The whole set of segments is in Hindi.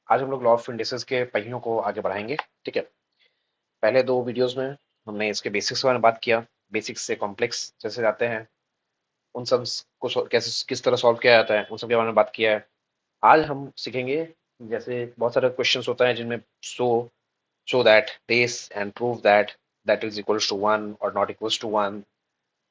आज हम लोग लॉ ऑफ इंडिसेस के पहियों को आगे बढ़ाएंगे। ठीक है, पहले दो वीडियोस में हमने इसके बेसिक्स के बारे में बात किया, बेसिक्स से कॉम्प्लेक्स जैसे जाते हैं उन सब को कैसे किस तरह सॉल्व किया जाता है उन सब के बारे में बात किया है। आज हम सीखेंगे जैसे बहुत सारे क्वेश्चंस होता है जिनमें show that this and prove that that is equals to one और नॉट इक्वल्स टू वन।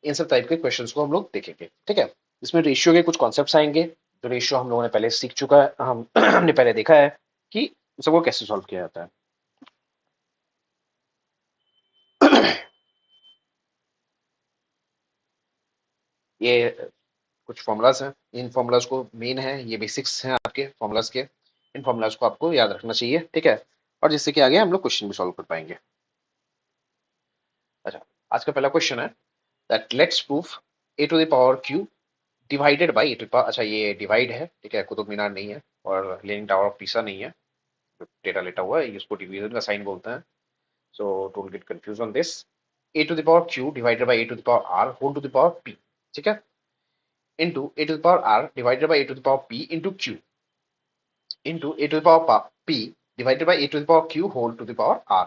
इन सब टाइप के क्वेश्चंस को हम लोग देखेंगे। ठीक है, इसमें रेशियो के कुछ कॉन्सेप्ट्स आएंगे जो रेशियो हम लोगों ने पहले सीख चुका है, हम हमने पहले देखा है कि सबको कैसे सॉल्व किया जाता है। ये कुछ फॉर्मूलाज हैं, इन फॉर्मूलाज को मेन है, ये बेसिक्स हैं आपके फॉर्मूलाज के, इन फॉर्मूलाज को आपको याद रखना चाहिए। ठीक है, और जिससे कि आगे हम लोग क्वेश्चन भी सॉल्व कर पाएंगे। अच्छा, आज का पहला क्वेश्चन है that let's proof A to the power Q divided by A to power. अच्छा, ये डिवाइड है, ठीक है, कुतुब मीनार नहीं है और लेनिन टावर ऑफ पीसा नहीं है, डेटा लेटा हुआ है, इसको डिवीजन का साइन बोलते हैं। So don't get confuse on this. A to the power Q divided by A to the power R whole to the power P, ठीक है, into a to the power r divided by a to the power p into q into a to the power p divided by a to the power q whole to the power r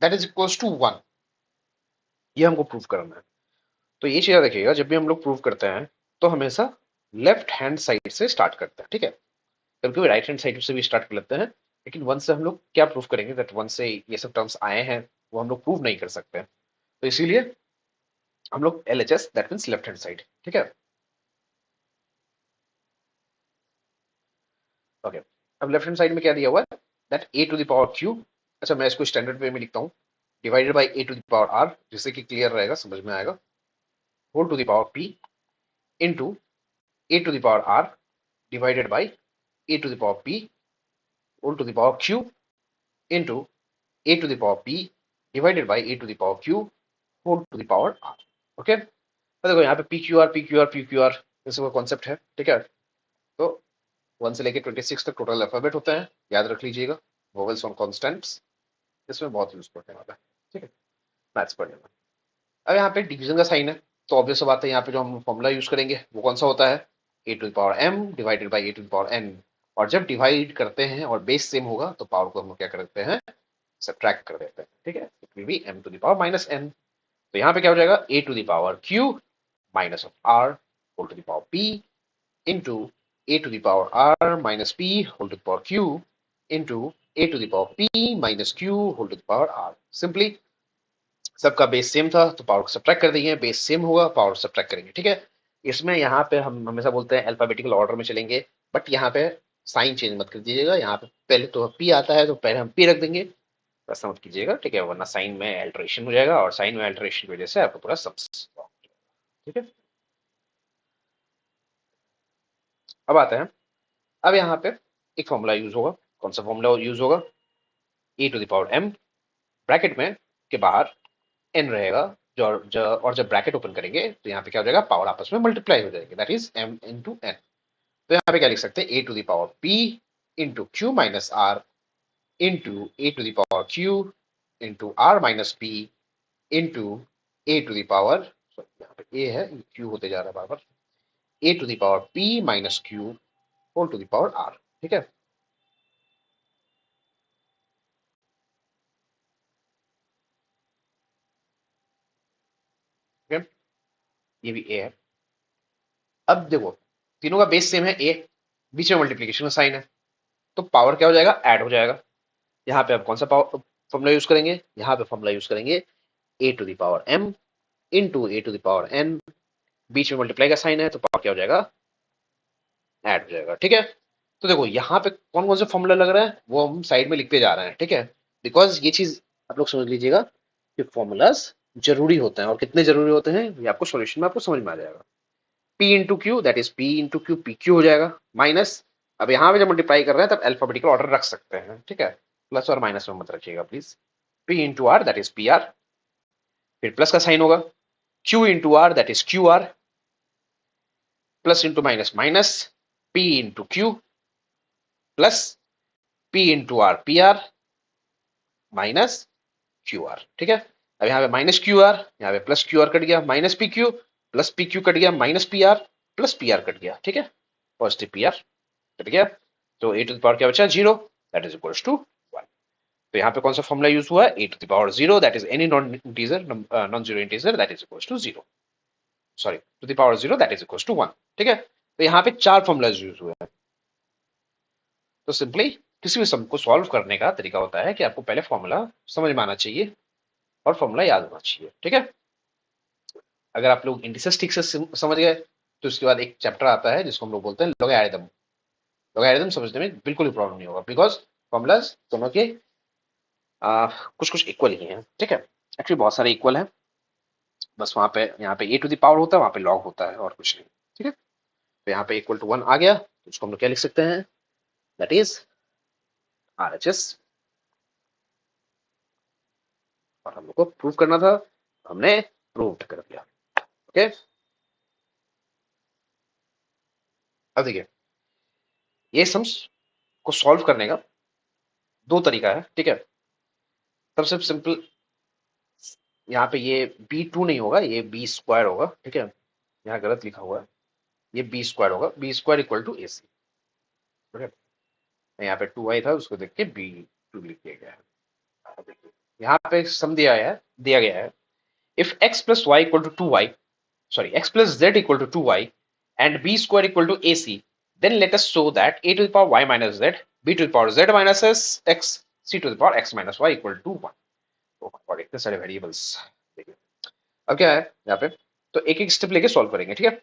that is equals to 1। ये हमको प्रूव करना है। तो ये चीज देखिएगा, जब भी हम लोग प्रूव करते हैं तो हमेशा लेफ्ट हैंड साइड से स्टार्ट करते हैं। ठीक है, कभी कभी राइट हैंड साइड से भी स्टार्ट कर लेते हैं, लेकिन वन से हम लोग क्या प्रूव करेंगे दैट वन से ये सब टर्म्स आए हैं वो हम लोग प्रूव नहीं कर सकते, तो इसीलिए हम लोग LHS that means left hand side. ठीक है, ओके, अब लेफ्ट हैंड साइड में क्या दिया हुआ है that A to the power Q. अच्छा, मैं इसको स्टैंडर्ड वे में लिखता हूँ, divided by A to the power R, जिससे कि क्लियर रहेगा, समझ में आएगा, whole to the power P into A to the power R divided by A to the power P whole to the power Q into A to the power P divided by A to the power Q whole to the power R. Okay, तो देखो यहाँ पे P Q R P Q R P Q R जैसे कॉन्सेप्ट है। ठीक है, तो 1 से लेकर 26 तक टोटल अल्फाबेट होता है, याद रख लीजिएगा, वोवेल्स और कॉन्स्टेंट्स, इसमें बहुत यूज करने वाला है। ठीक है, मैथ्स पढ़ने में। अब यहाँ पे डिवीजन का साइन है, तो ऑब्वियस बात है यहाँ पे जो हम फॉर्मूला यूज करेंगे वो कौन सा होता है, A to the power m divided by A to the power n। और जब डिवाइड करते हैं और बेस सेम होगा तो पावर को हम क्या करते हैं, सब्ट्रैक्ट कर देते हैं। ठीक है, it will be m to the power minus n। तो यहाँ पे क्या हो जाएगा, A to the power q minus of r whole to the power p into A to the power r minus p whole to the power q into A to the power p minus q whole to the power r। Simply सबका बेस सेम था तो पावर को सब्ट्रैक्ट कर देंगे, बेस सेम होगा पावर सब्ट्रैक्ट करेंगे। ठीक है, इसमें यहाँ पे हम हमेशा बोलते हैं अल्फाबेटिकल ऑर्डर में चलेंगे, बट यहाँ पे साइन चेंज मत कर दीजिएगा। यहाँ पे पहले तो पी आता है तो पहले हम पी रख देंगे, ऐसा मत कीजिएगा। ठीक है, वरना साइन में अल्टरेशन हो जाएगा और साइन में अल्टरेशन की वजह से आपको पूरा सब। ठीक है, अब आते हैं, अब यहाँ पे एक फॉर्मूला यूज होगा। कौन सा फॉर्मूला यूज होगा, e to the power m bracket में के बाहर n रहेगा, और जब ब्रैकेट ओपन करेंगे तो यहाँ पे क्या हो जाएगा, पावर आपस में मल्टीप्लाई हो जाएगी, that is m into n। तो यहाँ पे क्या लिख सकते हैं, A to the power p into Q minus R into A to the power Q into R minus P into A to the power, यहाँ पे ए है, क्यू होते जा रहा है बार बार, A to the power p minus Q whole to the power r। ठीक है, ठीक है, ये भी ए है। अब देखो, तीनों का बेस सेम है ए, बीच में मल्टीप्लीकेशन का साइन है, तो पावर क्या हो जाएगा, ऐड हो जाएगा। यहाँ पे आप कौन सा पावर फॉर्मूला यूज करेंगे, यहाँ पे फॉर्मूला यूज करेंगे A to the power m into A to the power n, बीच में मल्टीप्लाई का साइन है तो पावर क्या हो जाएगा, ऐड हो जाएगा। ठीक है, तो देखो यहाँ पे कौन कौन से फॉर्मूला लग रहा है वो हम साइड में लिखते जा रहे हैं। ठीक है, बिकॉज ये चीज आप लोग समझ लीजिएगा कि फॉर्मूलाज जरूरी होते हैं, और कितने जरूरी होते हैं ये आपको सॉल्यूशन में आपको समझ में आ जाएगा। P into Q that is P into Q, P Q हो जाएगा, माइनस, अब यहाँ पे जब मल्टीप्लाई कर रहे हैं तब अल्फाबेटिकल ऑर्डर रख सकते हैं। ठीक है, प्लस और माइनस में मत रखिएगा please. P into R that is P R, फिर प्लस का साइन होगा, Q into R that is Q R, plus into minus minus, P into Q plus P into R P R minus Q R. ठीक है, अब यहाँ पे माइनस क्यू आर, यहाँ पे प्लस क्यू आर कट गया, minus P Q plus P Q cut गया, minus P R plus P R cut गया। ठीक है, पॉजिटिव पी आर कट गया, तो ए टू द पावर क्या बचा, 0। That is equals to 1। तो यहाँ पे कौन सा फॉर्मूला यूज हुआ है, a to the power 0 that is any non zero integer that is equals to 0, sorry to the power 0 that is equals to 1। ठीक है, तो यहाँ पे 4 फॉर्मूला यूज हुए हैं। तो सिंपली किसी भी सम को सॉल्व करने का तरीका होता है कि आपको पहले फॉर्मूला समझ में आना चाहिए और फॉर्मूला याद होना चाहिए। ठीक है, अगर आप लोग इंडिसेस ठीक से समझ गए तो उसके बाद एक चैप्टर आता है जिसको हम लोग बोलते हैं लॉगरिथम। लॉगरिथम समझने में बिल्कुल भी प्रॉब्लम नहीं होगा, बिकॉज फॉर्मूलाज दोनों के कुछ कुछ इक्वल ही हैं। ठीक है, एक्चुअली बहुत सारे इक्वल हैं, बस वहां पे यहाँ पे ए टू द पावर होता है, वहां पे लॉग होता है और कुछ नहीं। ठीक है, तो यहाँ पे इक्वल टू 1 आ गया तो उसको हम लोग क्या लिख सकते हैं, दैट इज RHS। और हम लोग को प्रूव करना था, हमने प्रूव कर दिया। ओके, अब देखिए ये सम्स को सॉल्व करने का दो तरीका है। ठीक है, सबसे सिंपल यहाँ पे ये B2 नहीं होगा, ये B² होगा। ठीक है, यहाँ गलत लिखा हुआ है, ये B² होगा, B² इक्वल टू AC। ठीक है, यहाँ पे 2i था उसको देख के B2 लिख दिया गया है। यहाँ पे सम दिया गया है if x plus y equal to 2y, sorry x plus z equal to 2y and b square equal to AC, then let us show that a to the power y minus z, b to the power z minus s, x, c to the power x minus y equal to 1। और इतने सारे वेरिएबल्स, देखिए अब क्या है यहाँ पे, तो एक एक स्टेप लेके सॉल्व करेंगे। ठीक है,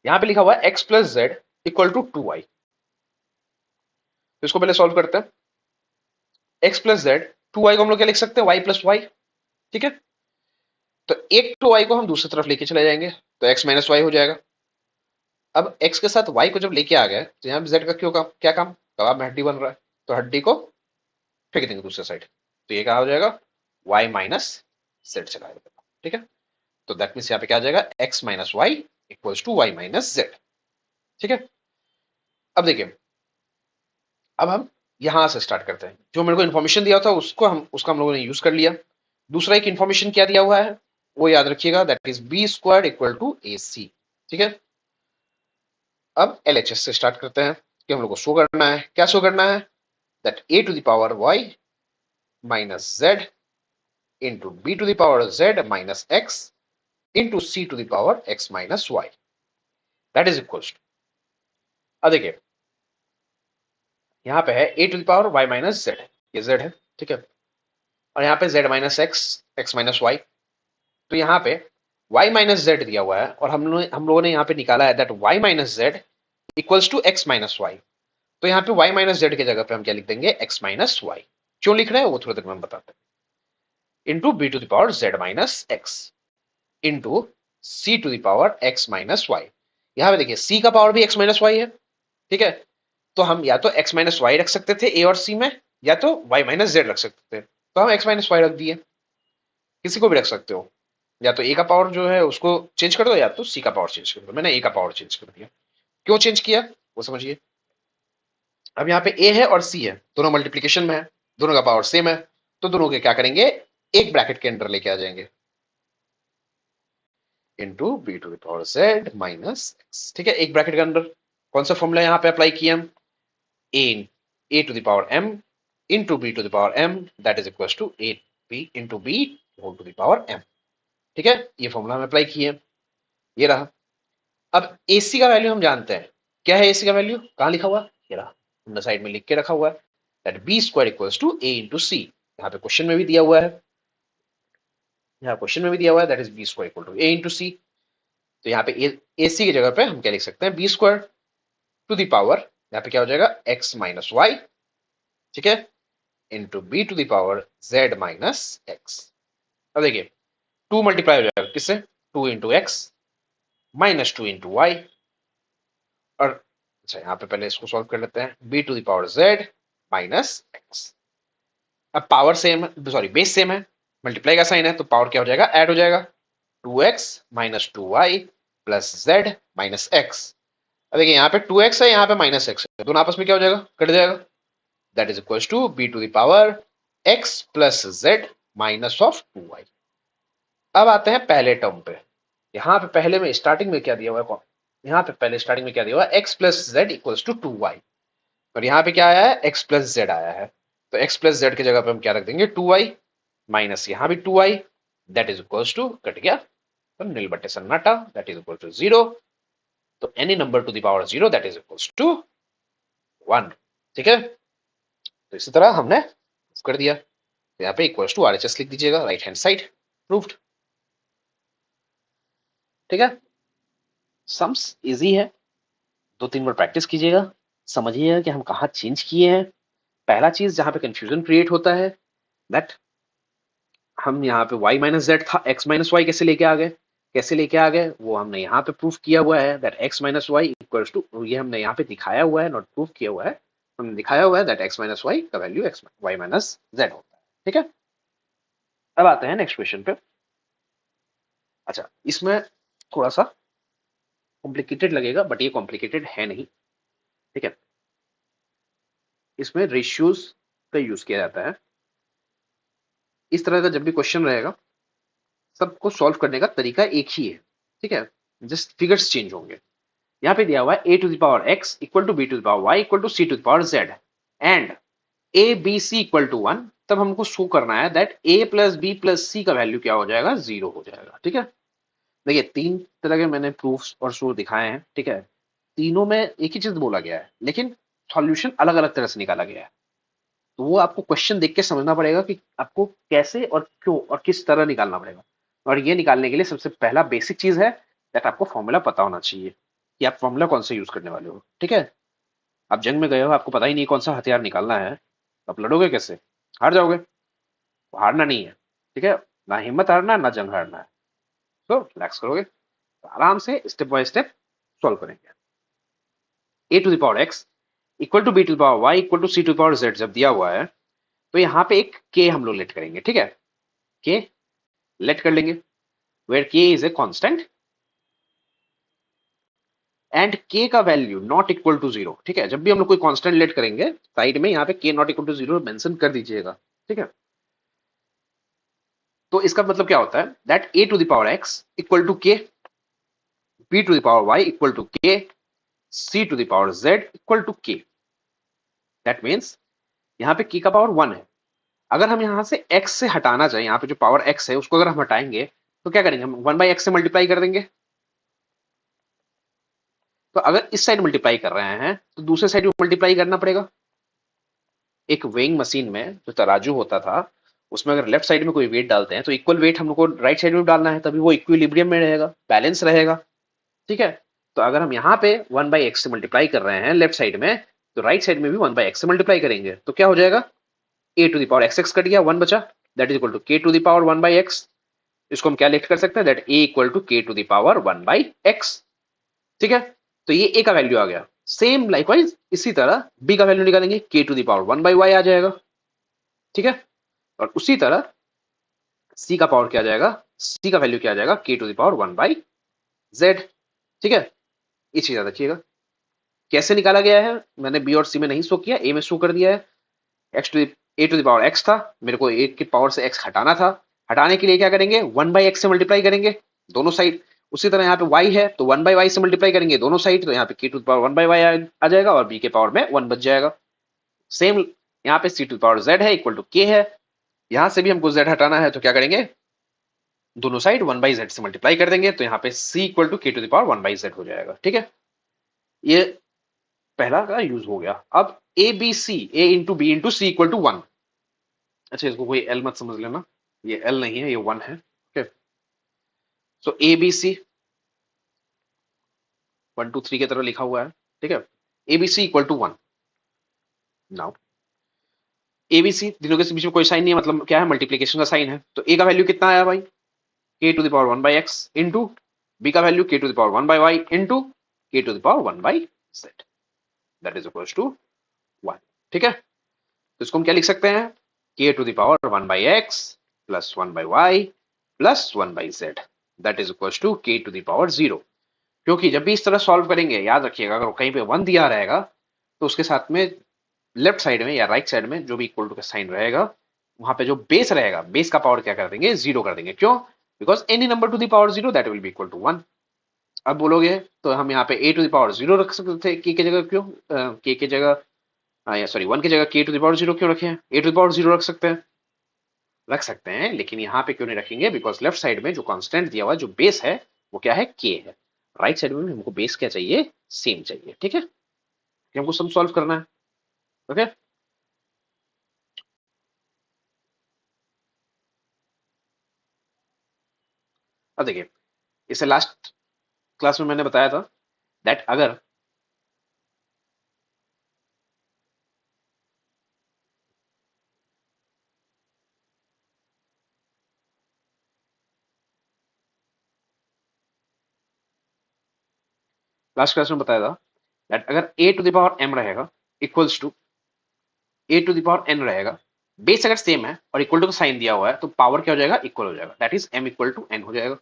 यहाँ पे लिखा हुआ है x plus z equal to 2y, तो इसको पहले सॉल्व करते हैं। x plus z, 2y को हम लोग क्या लिख सकते हैं, y plus y। ठीक है, तो एक टू y को हम दूसरी तरफ लेके चले जाएंगे तो x माइनस वाई हो जाएगा। अब x के साथ y को जब लेके आ गए तो यहाँ पे z का क्यों काम, क्या काम, कबाब में हड्डी बन रहा है तो हड्डी को फेंक देंगे दूसरे साइड, तो ये क्या हो जाएगा, y माइनस जेड चला जाएगा। ठीक है, तो दैट मीन्स यहाँ पे क्या आ जाएगा, x minus Y equals to Y minus Z. ठीक है, अब देखिए अब हम यहां से स्टार्ट करते हैं, जो मेरे को इन्फॉर्मेशन दिया था उसका हम लोगों ने यूज कर लिया। दूसरा एक इन्फॉर्मेशन क्या दिया हुआ है वो याद रखिएगा, that is B² equal to AC। ठीक है, अब LHS से स्टार्ट करते हैं कि हम लोग को शो करना है, क्या शो करना है, that a to the power y minus z into b to the power z minus x into c to the power x minus y, that is equal to, अब देखिए यहाँ पे है a to the power y minus z, ये z है। ठीक है, और यहाँ पे z minus x minus y, तो यहाँ पे y माइनस z दिया हुआ है और हम लोगों ने यहाँ पे निकाला है that y minus z equals to x minus y। तो यहाँ पे y माइनस जेड की जगह पे हम क्या लिख देंगे, x माइनस वाई। क्यों लिख रहे हैं वो थोड़ी देर में हम बताते हैं। Into B to the power z minus X into C to the power x minus Y. यहाँ पे देखिए c का पावर भी x माइनस वाई है। ठीक है, तो हम या तो x माइनस वाई रख सकते थे a और c में, या तो y माइनस जेड रख सकते थे, तो हम x माइनस वाई रख दिए। किसी को भी रख सकते हो, या तो a का पावर जो है उसको चेंज कर दो या तो c का पावर चेंज कर दो। मैंने a का पावर चेंज कर दिया, क्यों चेंज किया वो समझिए। अब यहाँ पे a है और c है, दोनों मल्टीप्लीकेशन में है, दोनों का पावर सेम है, तो दोनों के क्या करेंगे, एक ब्रैकेट के अंदर लेके आ जाएंगे, into B to the power Z minus X. ठीक है, एक ब्रैकेट के अंदर कौन सा फॉर्मूला यहाँ पे अप्लाई किया हम, A to the power m into B to the power m that is equal to A B into B whole to the power m। ठीक है, ये फॉर्मूला हम अप्लाई किए, ये रहा। अब AC का वैल्यू हम जानते हैं, क्या है AC का वैल्यू, कहाँ लिखा हुआ, ये रहा, हमने साइड में लिख के रखा हुआ है, that B² equals to A into C. यहाँ पे क्वेश्चन में भी दिया हुआ है, यहाँ क्वेश्चन में भी दिया हुआ है that is B² equal to A into C. तो यहाँ पे AC की जगह पे हम क्या लिख सकते हैं, B² टू द पावर, यहाँ पे क्या हो जाएगा, x माइनस वाई। ठीक है, into B to the power z minus X. अब देखिए 2 मल्टीप्लाई हो जाएगा किससे, 2 into X minus 2 into Y. और अच्छा यहाँ पे पहले इसको सॉल्व कर लेते हैं, B to the power z minus X. अब पावर सेम है, सॉरी बेस सेम है, मल्टीप्लाई का साइन है तो पावर क्या हो जाएगा, ऐड हो जाएगा, 2x minus 2y plus z minus X. अब देखिए यहाँ पे 2x है, यहाँ पे माइनस एक्स है, दोनों आपस में क्या हो जाएगा, कट जाएगा, that is equal to B to the power x plus z minus of 2y। अब आते हैं पहले टर्म पे, यहाँ पे पहले में स्टार्टिंग में क्या दिया हुआ है, यहाँ पे पहले स्टार्टिंग में क्या दिया हुआ है, x plus Z equals to 2y। और यहाँ पे क्या आया है, x प्लस जेड आया है। तो x प्लस जेड की जगह पे हम क्या रख देंगे, 2y माइनस यहाँ भी 2y, that is equals to, cut गया तो नील बट्टे सन्नाटा, दैट इज इक्वल टू 0। तो any number to the power 0 that is equals to 1। ठीक है, तो इसी तरह हमने कर दिया। तो यहाँ पे इक्वल्स टू RHS लिख दीजिएगा, राइट हैंड साइड, प्रूव्ड। ठीक है, सम्स इजी है, 2-3 बार प्रैक्टिस कीजिएगा, समझिएगा कि हम कहाँ चेंज किए हैं। पहला चीज जहां पे कंफ्यूजन क्रिएट होता है, दैट हम यहाँ पे y माइनस जेड था, x माइनस वाई कैसे लेके आ गए वो हमने यहाँ पे प्रूफ किया हुआ है, that x minus Y equals to, ये हमने यहाँ पे दिखाया हुआ है, नॉट प्रूफ किया हुआ है, हमने दिखाया हुआ है दैट x माइनस वाई का value x y minus Z होता है। ठीक है, अब आते हैं नेक्स्ट क्वेश्चन पे। अच्छा, इसमें थोड़ा सा कॉम्प्लिकेटेड लगेगा, बट ये कॉम्प्लिकेटेड है नहीं। ठीक है, इसमें रेशियोज का यूज किया जाता है। इस तरह का जब भी क्वेश्चन रहेगा, सबको सॉल्व करने का तरीका एक ही है। ठीक है, जस्ट फिगर्स चेंज होंगे। यहाँ पे दिया हुआ है a to the power x equal to b to the power y equal to c to the power z and a b c equal to 1। तब हमको शो करना है that a plus b plus c का वैल्यू क्या हो जाएगा, 0 हो जाएगा। ठीक है, देखिए 3 तरह के मैंने प्रूफ्स और शो दिखाए हैं। ठीक है, तीनों में एक ही चीज बोला गया है, लेकिन सॉल्यूशन अलग अलग तरह से निकाला गया है। तो वो आपको क्वेश्चन देख के समझना पड़ेगा कि आपको कैसे और क्यों और किस तरह निकालना पड़ेगा। और ये निकालने के लिए सबसे पहला बेसिक चीज है दैट आपको फॉर्मूला पता होना चाहिए कि आप फॉर्मूला कौन सा यूज करने वाले हो। ठीक है, आप जंग में गए हो, आपको पता ही नहीं कौन सा हथियार निकालना है, तो आप लड़ोगे कैसे, हार जाओगे। तो हारना नहीं है। ठीक है, ना हिम्मत हारना ना जंग हारना है। तो रिलैक्स करोगे तो आराम से स्टेप बाय स्टेप सॉल्व करेंगे। A to the power X equal to B to the power Y equal to C to the power Z जब दिया हुआ है, तो यहाँ पे एक के हम लोग लेट करेंगे। ठीक है, के लेट कर लेंगे, वेयर के इज ए कांस्टेंट एंड के का वैल्यू नॉट इक्वल टू 0। ठीक है, जब भी हम लोग कोई कांस्टेंट लेट करेंगे, साइड में यहाँ पे के नॉट इक्वल टू 0 मेंशन कर दीजिएगा। ठीक है, तो इसका मतलब क्या होता है that A to the power X equal to K, B to the power Y equal to K, C to the power Z equal to K. That means यहाँ पे के का पावर 1 है। अगर हम यहाँ से x से हटाना चाहें, यहाँ पे जो पावर x है उसको अगर हम हटाएंगे तो क्या करेंगे, हम 1/x से मल्टीप्लाई कर देंगे। तो अगर इस साइड मल्टीप्लाई कर रहे हैं तो दूसरे साइड भी मल्टीप्लाई करना पड़ेगा। एक वेइंग मशीन में जो तराजू होता था, उसमें अगर लेफ्ट साइड में कोई वेट डालते हैं तो इक्वल वेट हम लोग को राइट साइड में डालना है, तभी वो इक्विलिब्रियम में रहेगा, बैलेंस रहेगा। ठीक है, तो अगर हम यहाँ पे 1/x से मल्टीप्लाई कर रहे हैं लेफ्ट साइड में, तो राइट साइड में भी 1/x से मल्टीप्लाई करेंगे, तो क्या हो जाएगा, a to the power x cut गया, 1 बचा, that is equal to k to the power 1/x। इसको हम क्या लिख कर सकते हैं, that a equal to k to the power 1/x। ठीक है, तो ये a का वैल्यू आ गया। सेम लाइकवाइज इसी तरह b का वैल्यू निकालेंगे, k to the power 1/y आ जाएगा। ठीक है, और उसी तरह c का पावर क्या आ जाएगा, c का वैल्यू क्या आ जाएगा, k to the power 1/z। ठीक है, ये चीज याद रखिएगा। कैसे निकाला गया है, मैंने b और c में नहीं शो किया, a में शो कर दिया है। a to the power x था, मेरे को a की पावर से x हटाना था, हटाने के लिए क्या करेंगे, 1/x से मल्टीप्लाई करेंगे दोनों साइड। उसी तरह यहाँ पे y है तो 1/y से मल्टीप्लाई करेंगे दोनों साइड, तो यहाँ पे k to the power 1/y आ जाएगा और b के पावर में 1 बच जाएगा। सेम यहाँ पे c to the power z है इक्वल टू k है, यहाँ से भी हमको z हटाना है, तो क्या करेंगे, दोनों साइड 1/z से मल्टीप्लाई कर देंगे, तो यहाँ पे c equal to k to the power 1/z हो जाएगा। ठीक है, ये पहला का यूज हो गया। अब A B C, A into B into C equal to 1। अच्छा, इसको कोई एल मत समझ लेना, ये एल नहीं है, ये 1 है। ओके, सो ए बी सी 1 2 3 की तरह लिखा हुआ है। ठीक है, A B C equal to 1। Now A B C तीनों के बीच में कोई साइन नहीं है, मतलब क्या है, मल्टीप्लीकेशन का साइन है। तो ए का वैल्यू कितना आया भाई, K to the power 1/x into B का value K to the power 1/y into K to the power 1/z, that is equal to 1। ठीक है, तो इसको हम क्या लिख सकते हैं, K to the power 1/x plus 1/y plus 1/z, that is equal to K to the power 0। क्योंकि जब भी इस तरह सॉल्व करेंगे, याद रखिएगा, अगर कहीं पे 1 दिया रहेगा तो उसके साथ में लेफ्ट साइड में या राइट साइड में जो भी इक्वल टू का साइन रहेगा, वहां पे जो बेस रहेगा, बेस का पावर क्या कर देंगे, 0 कर देंगे। क्यों, because any number to the power 0 that will be equal to 1। अब बोलोगे तो हम यहाँ पे a टू द पावर 0 रख सकते थे, के की जगह, क्यों, के की जगह हाँ या सॉरी 1 की जगह k टू द पावर 0 क्यों रखे हैं? a टू द पावर 0 रख सकते हैं, लेकिन यहाँ पे क्यों नहीं रखेंगे? बिकॉज लेफ्ट साइड में जो कांस्टेंट दिया हुआ है, जो बेस है, वो क्या है? k है। राइट साइड में हमको बेस क्या चाहिए? सेम चाहिए। ठीक है, कि हमको सम सॉल्व करना है। ओके, अब देखिए, इसे लास्ट क्लास में मैंने बताया था दैट अगर लास्ट क्लास में बताया था दैट अगर a to the power m रहेगा equals to a to the power n रहेगा, बेस अगर सेम है और इक्वल टू का साइन दिया हुआ है, तो पावर क्या हो जाएगा? इक्वल हो जाएगा। That is m equal to n हो जाएगा।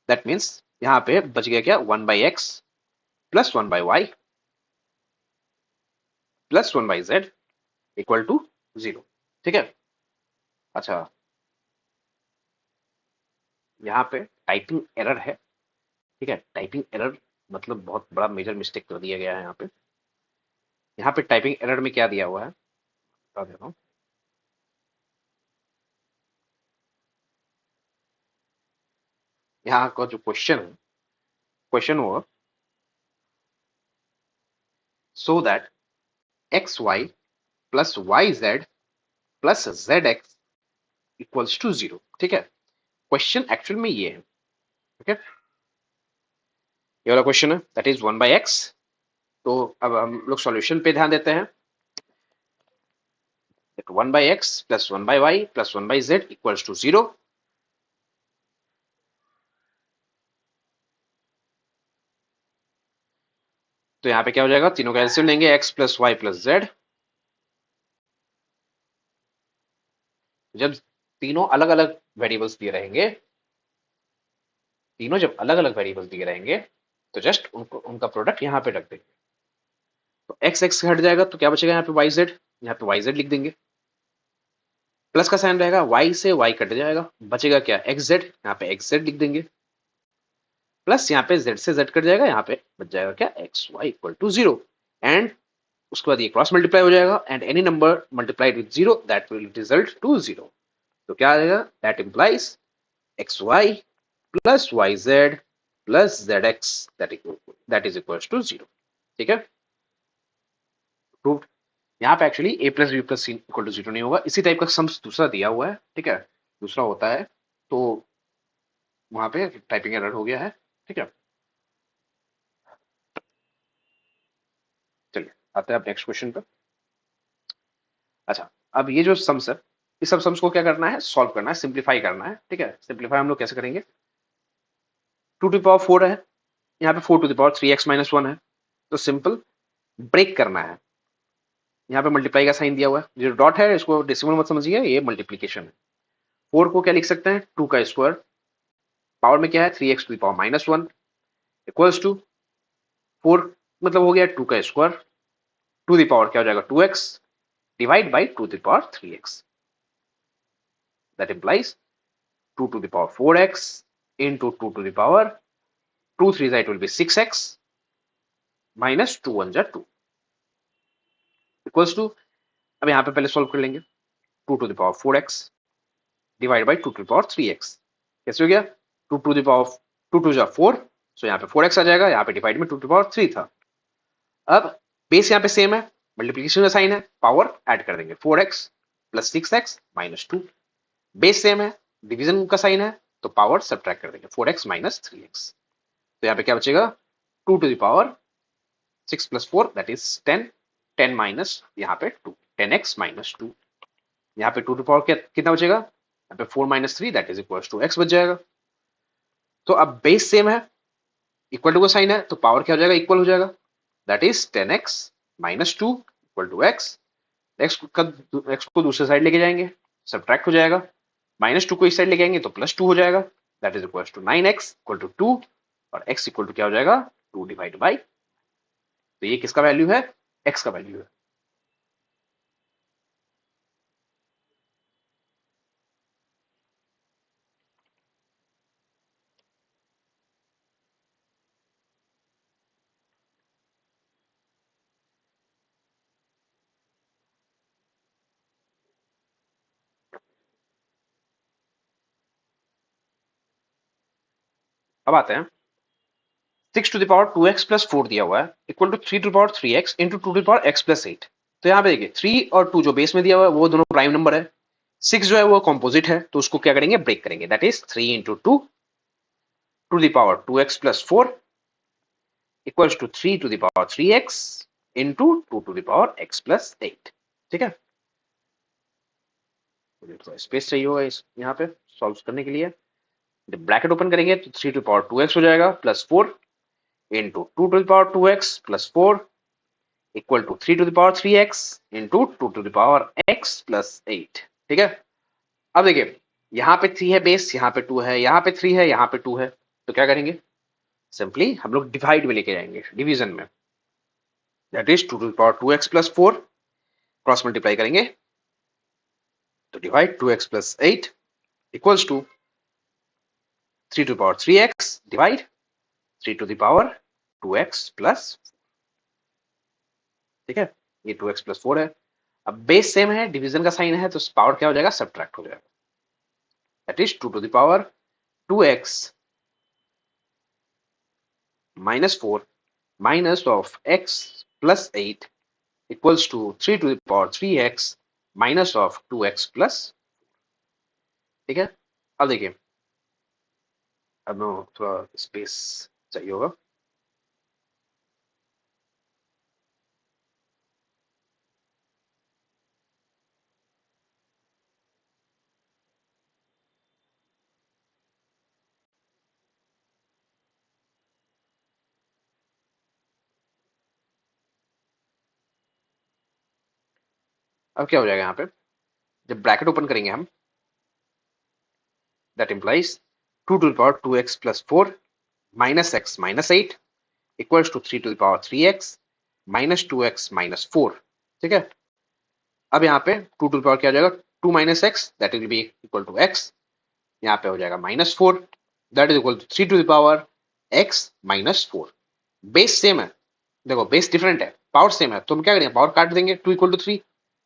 दैट मीन्स यहाँ पे बच गया क्या? 1/x plus 1/y plus 1/z equal to 0। ठीक है, अच्छा, यहाँ पे टाइपिंग एरर है। ठीक है, टाइपिंग एरर मतलब बहुत बड़ा मेजर मिस्टेक कर दिया गया है यहाँ पे। यहाँ पे टाइपिंग एरर में क्या दिया हुआ है बता देता हूँ। यहाँ का जो क्वेश्चन है, क्वेश्चन हुआ so that X Y plus Y Z plus Z X equals to 0। ठीक है, क्वेश्चन एक्चुअल में ये है। ठीक है, ये वाला क्वेश्चन है दैट इज 1/x। तो अब हम लोग सॉल्यूशन पे ध्यान देते हैं। 1/x plus 1/y plus 1/z equals to 0। तो यहाँ पे क्या हो जाएगा? तीनों का एलसीएम लेंगे, x plus Y plus Z. जब तीनों अलग अलग वेरिएबल्स दिए रहेंगे, तीनों जब अलग अलग वेरिएबल्स दिए रहेंगे, तो जस्ट उनको उनका प्रोडक्ट यहाँ पे रख देंगे। तो एक्स एक्स हट जाएगा तो क्या बचेगा? यहाँ पे वाई जेड, यहाँ पे वाई जेड लिख देंगे। प्लस का साइन रहेगा, वाई से वाई कट जाएगा, बचेगा क्या? एक्स जेड, यहाँ पे एक्स जेड लिख देंगे। प्लस यहाँ पे जेड से जेड कट जाएगा, यहाँ पे बच जाएगा क्या? X y equal to 0। And उसके बाद ये क्रॉस मल्टीप्लाई हो जाएगा, and any number multiplied with 0 that will result to 0। तो क्या आ जाएगा? That implies x Y plus Y Z plus Z x that is equal to 0। ठीक है, प्रूव्ड। यहाँ पे actually a plus b plus c equal to 0 नहीं होगा, इसी टाइप का सम्स दूसरा दिया हुआ है। ठीक है, दूसरा होता है, तो वहां पे टाइपिंग एरर हो गया है। ठीक है, चलिए आते हैं अब नेक्स्ट क्वेश्चन पे। अच्छा, अब ये जो सम्स है, इस सब सम्स को क्या करना है? सॉल्व करना है, सिंप्लीफाई करना है। ठीक है, सिंप्लीफाई हम लोग कैसे करेंगे? 2 टू द पावर 4 है, यहाँ पे 4 टू द पावर 3x - 1 है, तो सिंपल ब्रेक करना है। यहाँ पे मल्टीप्लाई का साइन दिया हुआ है, जो डॉट है इसको डेसिमल मत समझिए, ये मल्टीप्लीकेशन है। 4 को क्या लिख सकते हैं? 2 का स्क्वायर, पावर में क्या है? 3x⁻⁻1 इक्वल्स टू 4, मतलब हो गया 2 का स्क्वायर, टू द पावर क्या हो जाएगा? 2x divide by 2 to the power 3x। That implies 2 to the power 4x into 2 to the power 2 3 it will be 6x minus 2 1 2 equals to, अब यहाँ पे पहले सॉल्व कर लेंगे। 2 to the power 4x divide by 2 to the power 3x कैसे हो गया? 2 to the power 2 2 4, सो यहाँ पे 4x आ जाएगा, यहाँ पे डिवाइड में 2 to the power 3 था। अब बेस यहाँ पे सेम है, मल्टीप्लीकेशन का साइन है, पावर ऐड कर देंगे, 4x plus 6x minus 2। Base same है, डिवीजन का साइन है, तो पावर सब्ट्रैक्ट कर देंगे, 4x माइनस 3x। तो यहाँ पे क्या बचेगा? 2 to the power 6 + 4 that is 10, 10 minus यहाँ पे 2, 10x माइनस 2। यहाँ पे 2 to the power कितना बचेगा? यहाँ पे 4 minus 3 that is equal to x बच जाएगा। तो अब बेस सेम है, इक्वल टू का साइन है, तो पावर क्या हो जाएगा? इक्वल हो जाएगा, that is 10x minus 2 equal to x। X को दूसरे साइड लेके जाएंगे, सब्ट्रैक्ट हो जाएगा, -2 को इस साइड लेके आएंगे तो +2 हो जाएगा, that is equal to 9x equal to 2, और x इक्वल टू क्या हो जाएगा? 2 डिवाइड बाई, तो ये किसका वैल्यू है? x का वैल्यू है। अब आते हैं 6 to the power 2x plus 4 दिया हुआ है equal to 3 to power 3x into 2 to power x plus 8। तो यहाँ पे देखिए 3 और 2 जो बेस में दिया हुआ है वो दोनों प्राइम नंबर है, 6 जो है वो कॉम्पोजिट है, तो उसको क्या करेंगे, ब्रेक करेंगे। That is 3 into 2 to the power 2x plus 4 equals to 3 to the power 3x into 2 to the power x plus 8। ठीक है, थोड़ा स्पेस चाहिए होगा इस यहाँ पे सॉल्व करने के लिए। जब ब्रैकेट ओपन करेंगे तो 3 टू पावर 2x हो जाएगा plus 4 into 2 to the power 2x plus 4 equal to 3 to the power 3x into 2 to the power x plus 8। ठीक है, अब देखिए यहाँ पे 3 है बेस, यहाँ पे 2 है, यहाँ पे 3 है, यहाँ पे 2 है, तो क्या करेंगे, सिंपली हम लोग डिवाइड में लेके जाएंगे डिवीजन में। That is 2 to the power 2x plus 4 cross multiply करेंगे तो divide 2x plus 8 equals to 3 to the power 3x divide 3 to the power 2x plus. ठीक है, ये 2x प्लस 4 है। अब बेस सेम है, डिवीजन का साइन है, तो पावर क्या हो जाएगा, सब्ट्रैक्ट हो जाएगा। That is 2 to the power 2x minus 4 minus of x plus 8 equals to 3 to the power 3x minus of 2x plus। ठीक है, अब देखिए अब थोड़ा स्पेस चाहिए होगा। अब क्या हो जाएगा यहाँ पे, जब ब्रैकेट ओपन करेंगे हम, that implies 2 to the power 2x plus 4 minus x minus 8 equals to 3 to the power 3x minus 2x minus 4। ठीक है, अब यहाँ पे 2 टू द पावर क्या हो जाएगा, 2 minus x that will be equal to x, यहाँ पे हो जाएगा minus 4 that is equal to 3 to the power x minus 4। Base same है, देखो बेस डिफरेंट है, पावर सेम है, तो हम क्या करेंगे, पावर काट देंगे, 2 इक्वल टू 3,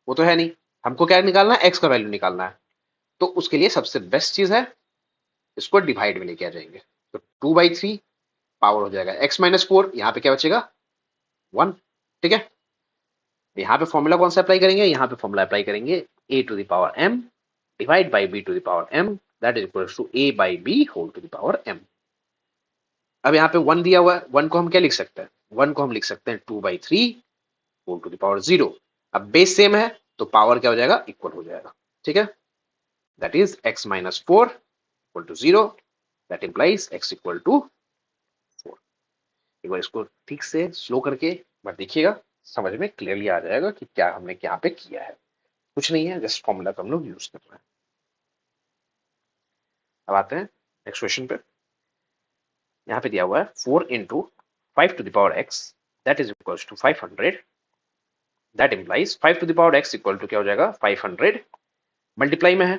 वो तो है नहीं, हमको क्या निकालना है, x का वैल्यू निकालना है। तो उसके लिए सबसे बेस्ट चीज है, इसको डिवाइड में लेके आ जाएंगे, तो 2/3 पावर हो जाएगा x माइनस 4, यहाँ पे क्या बचेगा 1। ठीक है, यहाँ पे फॉर्मूला कौन सा अप्लाई करेंगे, यहाँ पे फॉर्मूला अप्लाई करेंगे a to the power m divide by b to the power m that is equal to a by b whole to the power m। अब यहाँ पे 1 दिया हुआ है, 1 को हम क्या लिख सकते हैं, 1 को हम लिख सकते हैं 2/3 होल टू द पावर 0। अब बेस सेम है तो पावर क्या हो जाएगा, इक्वल हो जाएगा। ठीक है, that is x minus 4 equal to 0, that implies x equal to 4। एक बार इसको ठीक से स्लो करके बार देखिएगा, समझ में क्लियरली आ जाएगा कि क्या हमने यहाँ पे किया है। कुछ नहीं है, जस्ट फॉर्मूला का हम लोग यूज कर रहे हैं। अब आते हैं नेक्स्ट क्वेश्चन पे। यहाँ पे दिया हुआ है 4 into 5 to the power x that is equal to 500। That implies 5 to the power x equal to क्या हो जाएगा 500, मल्टीप्लाई में है,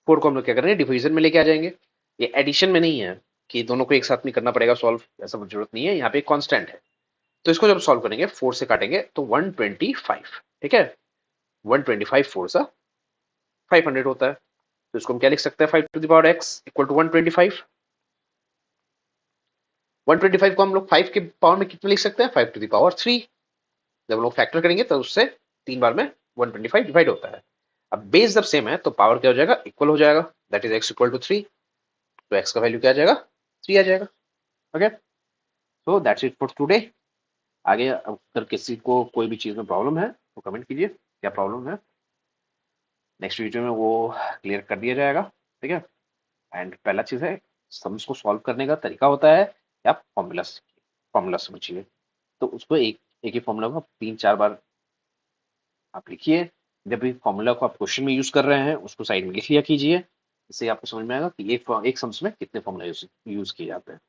4 को हम लोग क्या करेंगे, डिवीजन में लेके आ जाएंगे। ये एडिशन में नहीं है कि दोनों को एक साथ में करना पड़ेगा सॉल्व, ऐसा जरूरत नहीं है, यहाँ पे एक कांस्टेंट है। तो इसको जब सॉल्व करेंगे 4 से काटेंगे तो 125। ठीक है, 125 4 सा 500 होता है, तो इसको हम क्या लिख सकते हैं, 5 to the power x equal to 125। 125 को हम लोग 5 के पावर में कितना लिख सकते हैं, 5 टू द पावर 3। जब हम लोग फैक्टर करेंगे तो उससे 3 बार में 125 डिवाइड होता है। अब बेस जब सेम है तो पावर क्या हो जाएगा, इक्वल हो जाएगा, that is x equal to 3, तो x का वैल्यू क्या आ जाएगा, 3 आ जाएगा। Okay, so that's it for today. आगे अगर किसी को कोई भी चीज़ में प्रॉब्लम है तो कमेंट कीजिए क्या प्रॉब्लम है, नेक्स्ट वीडियो में वो क्लियर कर दिया जाएगा। ठीक है, एंड पहला चीज़ है, सम्स को सॉल्व करने का तरीका होता है कि आप फॉर्मूला समझिए, तो उसको एक ही फॉर्मूला को 3-4 बार आप लिखिए। जब भी फॉर्मूला को आप क्वेश्चन में यूज कर रहे हैं उसको साइड में लिख लिया कीजिए, इससे आपको समझ में आएगा कि एक सम्स में कितने फॉर्मूला यूज किए जाते हैं।